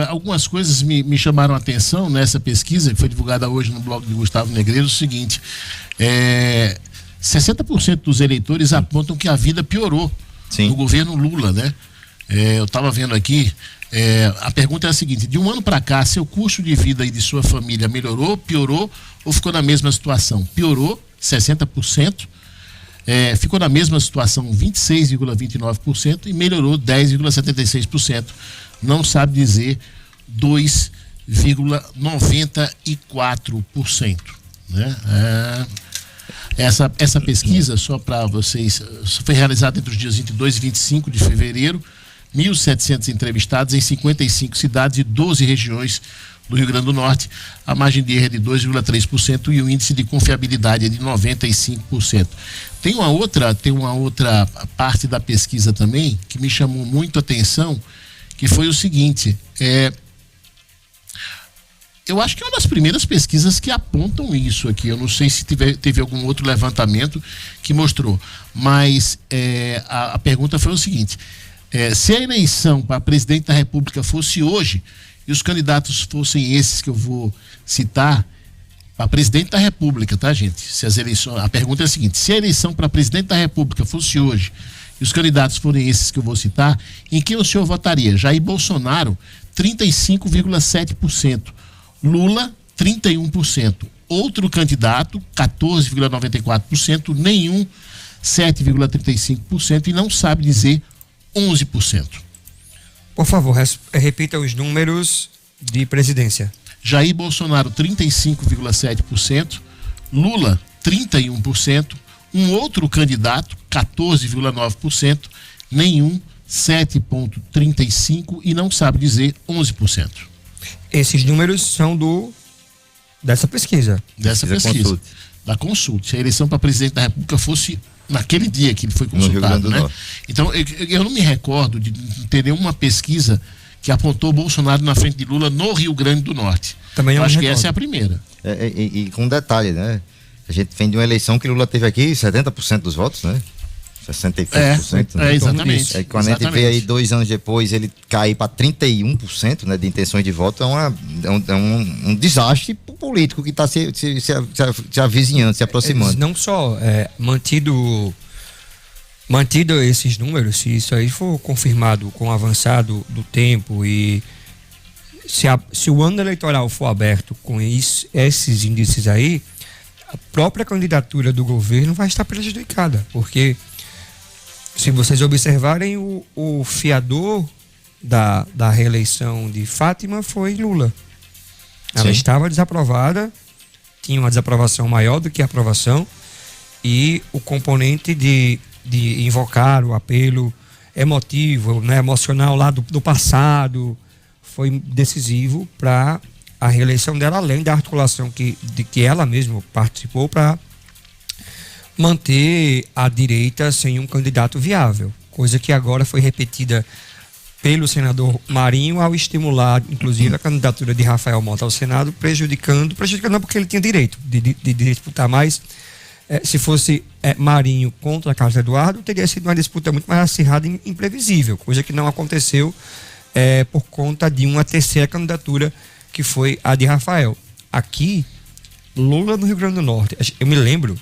algumas coisas me chamaram a atenção nessa pesquisa, que foi divulgada hoje no blog de Gustavo Negreiro, o seguinte: 60% dos eleitores apontam que a vida piorou no governo Lula, né? Eu estava vendo aqui, a pergunta é a seguinte: de um ano para cá, seu custo de vida e de sua família melhorou, piorou ou ficou na mesma situação? Piorou, 60%. Ficou na mesma situação 26,29% e melhorou 10,76%. Não sabe dizer 2,94%. Né? Essa pesquisa, só para vocês, foi realizada entre os dias 22 e 25 de fevereiro, 1.700 entrevistados em 55 cidades e 12 regiões do Rio Grande do Norte. A margem de erro é de 2,3% e o índice de confiabilidade é de 95%. Tem uma outra parte da pesquisa também que me chamou muito a atenção, que foi o seguinte: eu acho que é uma das primeiras pesquisas que apontam isso aqui. Eu não sei se teve algum outro levantamento que mostrou, mas a pergunta foi o seguinte: se a eleição para presidente da República fosse hoje e os candidatos fossem esses que eu vou citar, para presidente da República, tá, gente? A pergunta é a seguinte: se a eleição para presidente da República fosse hoje e os candidatos forem esses que eu vou citar, em quem o senhor votaria? Jair Bolsonaro, 35,7%. Lula, 31%. Outro candidato, 14,94%. Nenhum, 7,35%. E não sabe dizer, 11%. Por favor, repita os números de presidência. Jair Bolsonaro, 35,7%. Lula, 31%. Um outro candidato, 14,9%. Nenhum, 7,35%. E não sabe dizer, 11%. Esses números são dessa pesquisa. Da Consulte. Se a eleição para presidente da República fosse naquele dia que ele foi consultado, né? Então, eu não me recordo de ter nenhuma pesquisa que apontou Bolsonaro na frente de Lula no Rio Grande do Norte. Também eu acho que essa é a primeira. E com um detalhe, né? A gente vem de uma eleição que Lula teve aqui 70% dos votos, né? 65%. Né? Exatamente. Quando a gente vê aí 2 anos depois ele cair para 31%, né, de intenções de voto, é um desastre político que está se avizinhando, se aproximando. Não só mantido esses números, se isso aí for confirmado com o avançado do tempo e se o ano eleitoral for aberto com esses índices aí, a própria candidatura do governo vai estar prejudicada, porque se vocês observarem, o fiador da reeleição de Fátima foi Lula. Ela estava desaprovada, tinha uma desaprovação maior do que a aprovação, e o componente de invocar o apelo emotivo, né, emocional lá do passado, foi decisivo para a reeleição dela, além da articulação de que ela mesma participou para manter a direita sem um candidato viável, coisa que agora foi repetida pelo senador Marinho ao estimular, inclusive, a candidatura de Rafael Mota ao Senado, prejudicando não porque ele tinha direito de disputar mais. Se fosse Marinho contra Carlos Eduardo, teria sido uma disputa muito mais acirrada e imprevisível, coisa que não aconteceu por conta de uma terceira candidatura, que foi a de Rafael. Aqui, Lula no Rio Grande do Norte, eu me lembro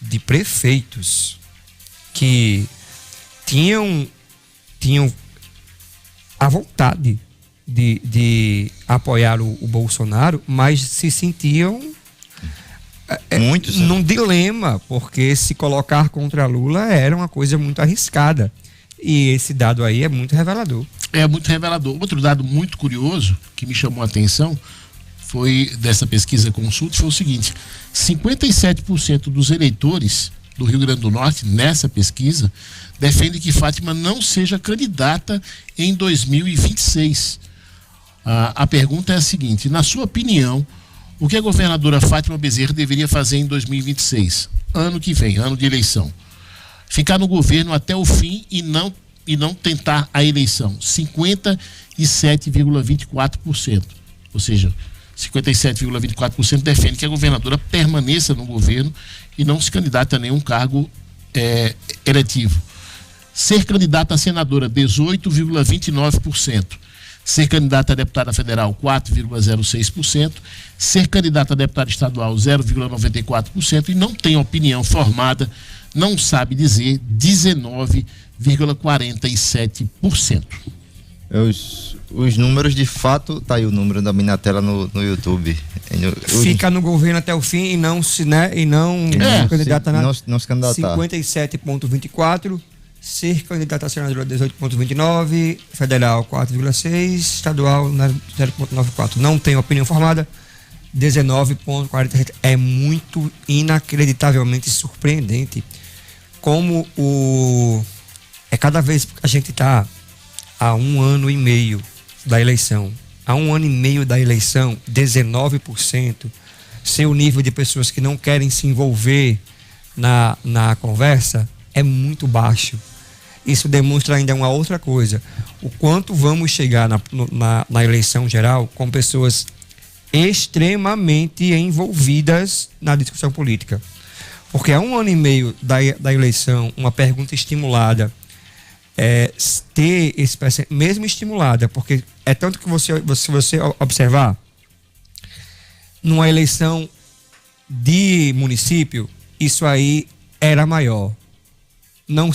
de prefeitos que tinham a vontade de apoiar o Bolsonaro, mas se sentiam num dilema, porque se colocar contra Lula era uma coisa muito arriscada. E esse dado aí é muito revelador. É muito revelador. Outro dado muito curioso que me chamou a atenção foi dessa pesquisa Consulte, foi o seguinte: 57% dos eleitores do Rio Grande do Norte, nessa pesquisa, defendem que Fátima não seja candidata em 2026. A pergunta é a seguinte: na sua opinião, o que a governadora Fátima Bezerra deveria fazer em 2026, ano que vem, ano de eleição? Ficar no governo até o fim e não tentar a eleição? 57,24%. Ou seja, 57,24% defende que a governadora permaneça no governo e não se candidate a nenhum cargo eletivo. Ser candidata a senadora, 18,29%. Ser candidato a deputada federal, 4,06%. Ser candidato a deputado estadual, 0,94%. E não tem opinião formada, não sabe dizer, 19,47%. Os números, de fato, tá aí o número da minha tela no YouTube. Fica no governo até o fim e não se, né, e não candidata nada. Não se candidatar. 57,24%. Ser candidato a senador, 18,29%. Federal, 4,6%. Estadual, 0,94%. Não tem opinião formada, 19,47%. É muito inacreditavelmente surpreendente como é cada vez que a gente está há 1 ano e meio da eleição. Há 1 ano e meio da eleição, 19%, ser o nível de pessoas que não querem se envolver na conversa é muito baixo. Isso demonstra ainda uma outra coisa. O quanto vamos chegar na eleição geral com pessoas extremamente envolvidas na discussão política. Porque há 1 ano e meio da eleição, uma pergunta estimulada, ter esse mesmo estimulada, porque é tanto que se você observar, numa eleição de município, isso aí era maior. Não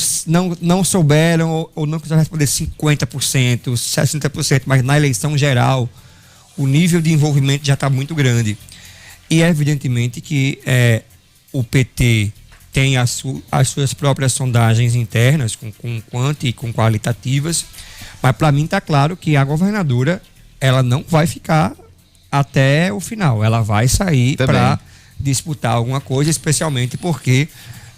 souberam ou não quiseram responder 50%, 60%, mas na eleição geral, o nível de envolvimento já está muito grande. E é evidentemente que o PT tem as suas próprias sondagens internas, com quanti e com qualitativas, mas para mim está claro que a governadora, ela não vai ficar até o final, ela vai sair para disputar alguma coisa, especialmente porque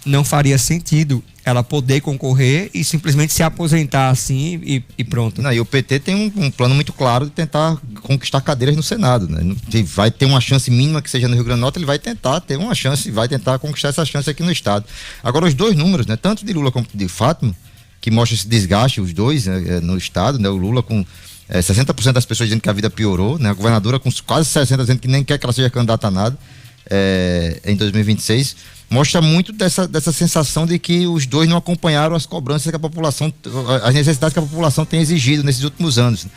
não faria sentido ela poder concorrer e simplesmente se aposentar assim e pronto. Não, e o PT tem um plano muito claro de tentar conquistar cadeiras no Senado, né? Vai ter uma chance mínima que seja no Rio Grande do Norte, ele vai tentar ter uma chance, vai tentar conquistar essa chance aqui no estado. Agora, os dois números, né? Tanto de Lula como de Fátima, que mostra esse desgaste, os dois, né, no estado, né? O Lula com 60% das pessoas dizendo que a vida piorou, né? A governadora com quase 60% dizendo que nem quer que ela seja candidata a nada em 2026. Mostra muito dessa sensação de que os dois não acompanharam as cobranças que a população, as necessidades que a população tem exigido nesses últimos anos.